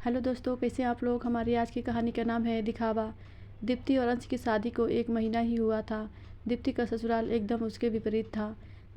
Hello दोस्तों, कैसे हैं आप लोग। हमारी आज की कहानी का नाम है दिखावा। दीप्ति और अंश की शादी को 1 महीना ही हुआ था। दीप्ति का ससुराल एकदम उसके विपरीत था।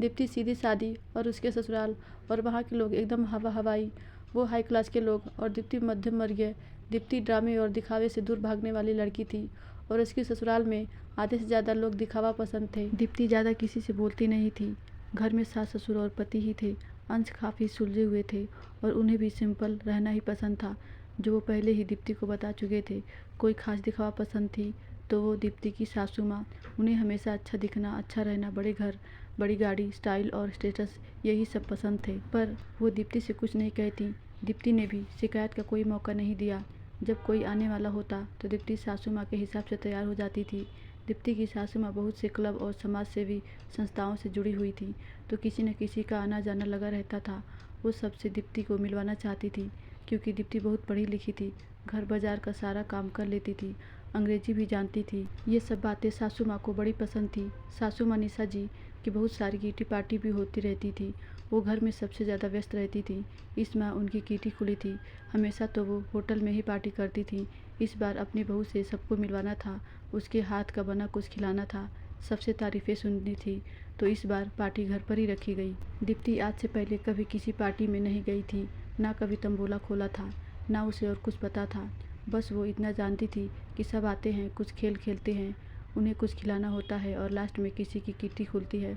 दीप्ति सीधी सादी और उसके ससुराल और वहाँ के लोग एकदम हवाई। वो हाई क्लास के लोग और दीप्ति मध्यम वर्गीय। दीप्ति ड्रामे और दिखावे से दूर भागने वाली लड़की थी और उसके ससुराल में आधे से ज़्यादा लोग दिखावा पसंद थे। दीप्ति ज़्यादा किसी से बोलती नहीं थी। घर में सास ससुर और पति ही थे। अंश काफ़ी सुलझे हुए थे और उन्हें भी सिंपल रहना ही पसंद था, जो वो पहले ही दीप्ति को बता चुके थे। कोई खास दिखावा पसंद थी तो वो दीप्ति की सासू माँ। उन्हें हमेशा अच्छा दिखना, अच्छा रहना, बड़े घर, बड़ी गाड़ी, स्टाइल और स्टेटस, यही सब पसंद थे। पर वो दीप्ति से कुछ नहीं कहती। दीप्ति ने भी शिकायत का कोई मौका नहीं दिया। जब कोई आने वाला होता तो दीप्ति सासू माँ के हिसाब से तैयार हो जाती थी। दीप्ति की सासू माँ बहुत से क्लब और समाज सेवी संस्थाओं से जुड़ी हुई थी, तो किसी न किसी का आना जाना लगा रहता था। वो सबसे दीप्ति को मिलवाना चाहती थी, क्योंकि दीप्ति बहुत पढ़ी लिखी थी, घर बाजार का सारा काम कर लेती थी, अंग्रेजी भी जानती थी। ये सब बातें सासू माँ को बड़ी पसंद थी। सासू माँ निशा जी की बहुत सारी किटी पार्टी भी होती रहती थी। वो घर में सबसे ज़्यादा व्यस्त रहती थी। इस माह उनकी किटी खुली थी। हमेशा तो वो होटल में ही पार्टी करती थी। इस बार अपनी बहू से सबको मिलवाना था, उसके हाथ का बना कुछ खिलाना था, सबसे तारीफ़ें सुननी थी, तो इस बार पार्टी घर पर ही रखी गई। दीप्ति आज से पहले कभी किसी पार्टी में नहीं गई थी, ना कभी तंबोला खोला था, ना उसे और कुछ पता था। बस वो इतना जानती थी कि सब आते हैं, कुछ खेल खेलते हैं, उन्हें कुछ खिलाना होता है और लास्ट में किसी की किटी खुलती है।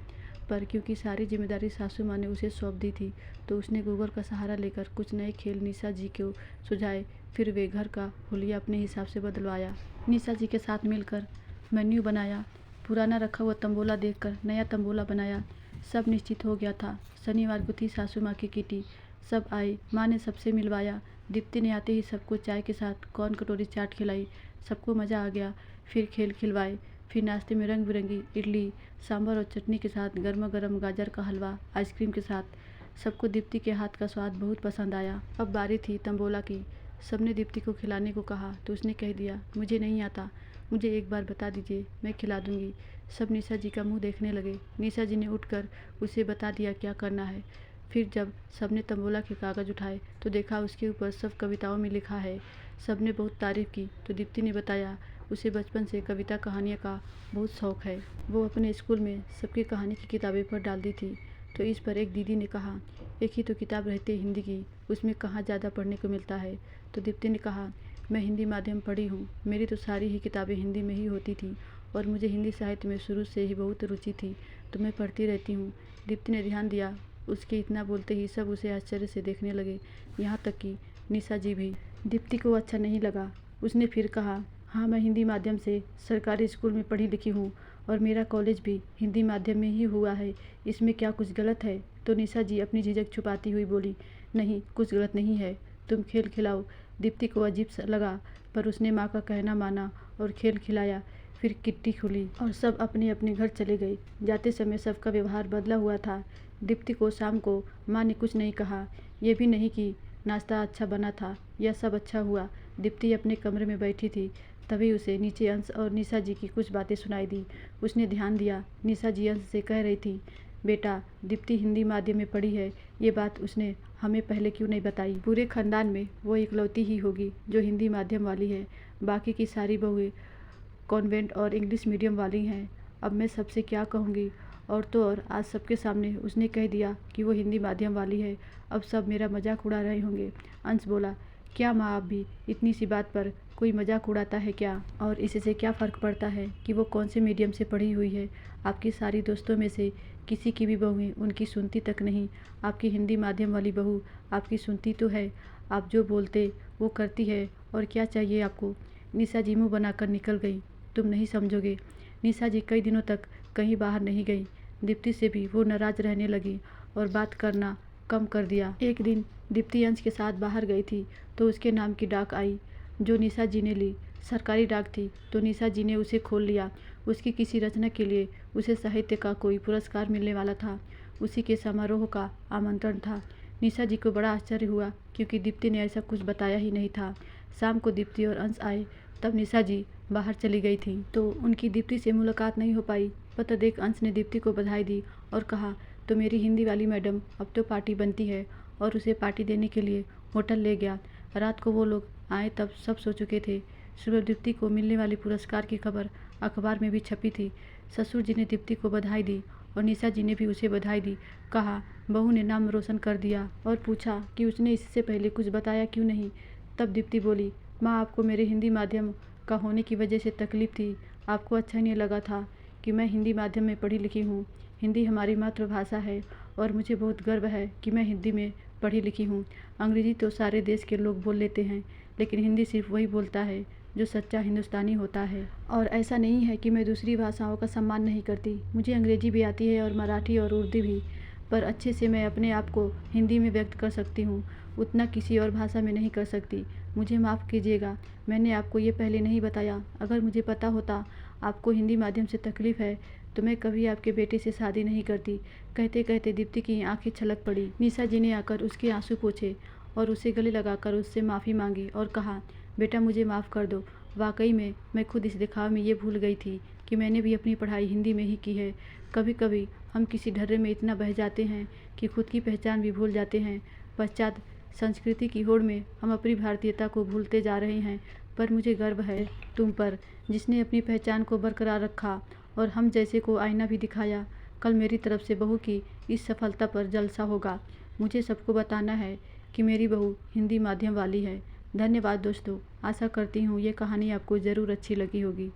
पर क्योंकि सारी जिम्मेदारी सासू माँ ने उसे सौंप दी थी, तो उसने गूगल का सहारा लेकर कुछ नए खेल निशा जी को सुझाए। फिर वे घर का हुलिया अपने हिसाब से बदलवाया। निशा जी के साथ मिलकर मेन्यू बनाया। पुराना रखा हुआ तंबोला देखकर नया तंबोला बनाया। सब निश्चित हो गया था। शनिवार को थी सासू माँ की किटी। सब आए, माँ ने सबसे मिलवाया। दीप्ति ने आते ही सबको चाय के साथ कॉर्न कटोरी चाट खिलाई। सबको मज़ा आ गया। फिर खेल खिलवाए। फिर नाश्ते में रंग बिरंगी इडली, सांभर और चटनी के साथ गर्मा गर्म गाजर का हलवा आइसक्रीम के साथ। सबको दीप्ति के हाथ का स्वाद बहुत पसंद आया। अब बारी थी तंबोला की। सबने दीप्ति को खिलाने को कहा तो उसने कह दिया, मुझे नहीं आता, मुझे एक बार बता दीजिए, मैं खिला दूंगी। सब निशा जी का मुंह देखने लगे। निशा जी ने उठकर उसे बता दिया क्या करना है। फिर जब सबने तंबोला के कागज़ उठाए तो देखा उसके ऊपर सब कविताओं में लिखा है। सबने बहुत तारीफ़ की तो दीप्ति ने बताया उसे बचपन से कविता कहानियों का बहुत शौक़ है। वो अपने स्कूल में सबकी कहानी की किताबें पढ़ डालती थी। तो इस पर एक दीदी ने कहा, एक ही तो किताब रहती है हिंदी की, उसमें कहाँ ज़्यादा पढ़ने को मिलता है। तो दीप्ति ने कहा, मैं हिंदी माध्यम पढ़ी हूँ, मेरी तो सारी ही किताबें हिंदी में ही होती थी और मुझे हिंदी साहित्य में शुरू से ही बहुत रुचि थी, तो मैं पढ़ती रहती हूँ। दीप्ति ने ध्यान दिया। उसके इतना बोलते ही सब उसे आश्चर्य से देखने लगे, यहाँ तक कि निशा जी भी। दीप्ति को अच्छा नहीं लगा। उसने फिर कहा, हाँ, मैं हिंदी माध्यम से सरकारी स्कूल में पढ़ी लिखी हूँ और मेरा कॉलेज भी हिंदी माध्यम में ही हुआ है, इसमें क्या कुछ गलत है। तो निशा जी अपनी झिझक छुपाती हुई बोली, नहीं, कुछ गलत नहीं है, तुम खेल खिलाओ। दीप्ति को अजीब सा लगा, पर उसने माँ का कहना माना और खेल खिलाया। फिर किट्टी खुली और सब अपने अपने घर चले गए। जाते समय सबका व्यवहार बदला हुआ था। दीप्ति को शाम को माँ ने कुछ नहीं कहा, ये भी नहीं कि नाश्ता अच्छा बना था या सब अच्छा हुआ। दीप्ति अपने कमरे में बैठी थी, तभी उसे नीचे अंश और निशा जी की कुछ बातें सुनाई दी। उसने ध्यान दिया। निशा जी अंश से कह रही थी, बेटा, दीप्ति हिंदी माध्यम में पढ़ी है, ये बात उसने हमें पहले क्यों नहीं बताई। पूरे खानदान में वो इकलौती ही होगी जो हिंदी माध्यम वाली है, बाकी की सारी बहुएं कॉन्वेंट और इंग्लिश मीडियम वाली हैं। अब मैं सबसे क्या कहूँगी। और तो और आज सबके सामने उसने कह दिया कि वो हिंदी माध्यम वाली है। अब सब मेरा मजाक उड़ा रहे होंगे। अंश बोला, क्या माँ, आप भी इतनी सी बात पर कोई मजाक उड़ाता है क्या? और इससे क्या फ़र्क पड़ता है कि वो कौन से मीडियम से पढ़ी हुई है? आपकी सारी दोस्तों में से किसी की भी बहुएं उनकी सुनती तक नहीं। आपकी हिंदी माध्यम वाली बहू आपकी सुनती तो है, आप जो बोलते वो करती है, और क्या चाहिए आपको। निशा जी मुँह बनाकर निकल गई। तुम नहीं समझोगे। निशा जी कई दिनों तक कहीं बाहर नहीं गई। दीप्ति से भी वो नाराज़ रहने लगी और बात करना कम कर दिया। एक दिन दीप्ति अंश के साथ बाहर गई थी तो उसके नाम की डाक आई, जो निशा जी ने ली। सरकारी डाक थी तो निशा जी ने उसे खोल लिया। उसकी किसी रचना के लिए उसे साहित्य का कोई पुरस्कार मिलने वाला था। उसी के समारोह का आमंत्रण था। निशा जी को बड़ा आश्चर्य हुआ, क्योंकि दीप्ति ने ऐसा कुछ बताया ही नहीं था। शाम को दीप्ति और अंश आए, तब निशा जी बाहर चली गई थी, तो उनकी दीप्ति से मुलाकात नहीं हो पाई। पता देख अंश ने दीप्ति को बधाई दी और कहा, तो मेरी हिंदी वाली मैडम अब तो पार्टी बनती है, और उसे पार्टी देने के लिए होटल ले गया। रात को वो लोग आए तब सब सो चुके थे। सुबह दीप्ति को मिलने वाली पुरस्कार की खबर अखबार में भी छपी थी। ससुर जी ने दीप्ति को बधाई दी और निशा जी ने भी उसे बधाई दी। कहा बहू ने नाम रोशन कर दिया और पूछा कि उसने इससे पहले कुछ बताया क्यों नहीं। तब दीप्ति बोली, माँ आपको मेरे हिंदी माध्यम का होने की वजह से तकलीफ थी। आपको अच्छा नहीं लगा था कि मैं हिंदी माध्यम में पढ़ी लिखी हूँ। हिंदी हमारी मातृभाषा है और मुझे बहुत गर्व है कि मैं हिंदी में पढ़ी लिखी हूँ। अंग्रेज़ी तो सारे देश के लोग बोल लेते हैं, लेकिन हिंदी सिर्फ वही बोलता है जो सच्चा हिंदुस्तानी होता है। और ऐसा नहीं है कि मैं दूसरी भाषाओं का सम्मान नहीं करती। मुझे अंग्रेज़ी भी आती है और मराठी और उर्दू भी, पर अच्छे से मैं अपने आप को हिंदी में व्यक्त कर सकती हूँ, उतना किसी और भाषा में नहीं कर सकती। मुझे माफ़ कीजिएगा, मैंने आपको ये पहले नहीं बताया। अगर मुझे पता होता आपको हिंदी माध्यम से तकलीफ़ है तो मैं कभी आपके बेटे से शादी नहीं करती। कहते कहते दीप्ति की आंखें छलक पड़ी। निशा जी ने आकर उसके आंसू पोंछे और उसे गले लगाकर उससे माफ़ी मांगी और कहा, बेटा मुझे माफ़ कर दो। वाकई में मैं खुद इस दिखावे में ये भूल गई थी कि मैंने भी अपनी पढ़ाई हिंदी में ही की है। कभी कभी हम किसी ढर्रे में इतना बह जाते हैं कि खुद की पहचान भी भूल जाते हैं। पश्चात संस्कृति की होड़ में हम अपनी भारतीयता को भूलते जा रहे हैं। पर मुझे गर्व है तुम पर, जिसने अपनी पहचान को बरकरार रखा और हम जैसे को आईना भी दिखाया। कल मेरी तरफ से बहू की इस सफलता पर जलसा होगा। मुझे सबको बताना है कि मेरी बहू हिंदी माध्यम वाली है। धन्यवाद दोस्तों, आशा करती हूँ ये कहानी आपको ज़रूर अच्छी लगी होगी।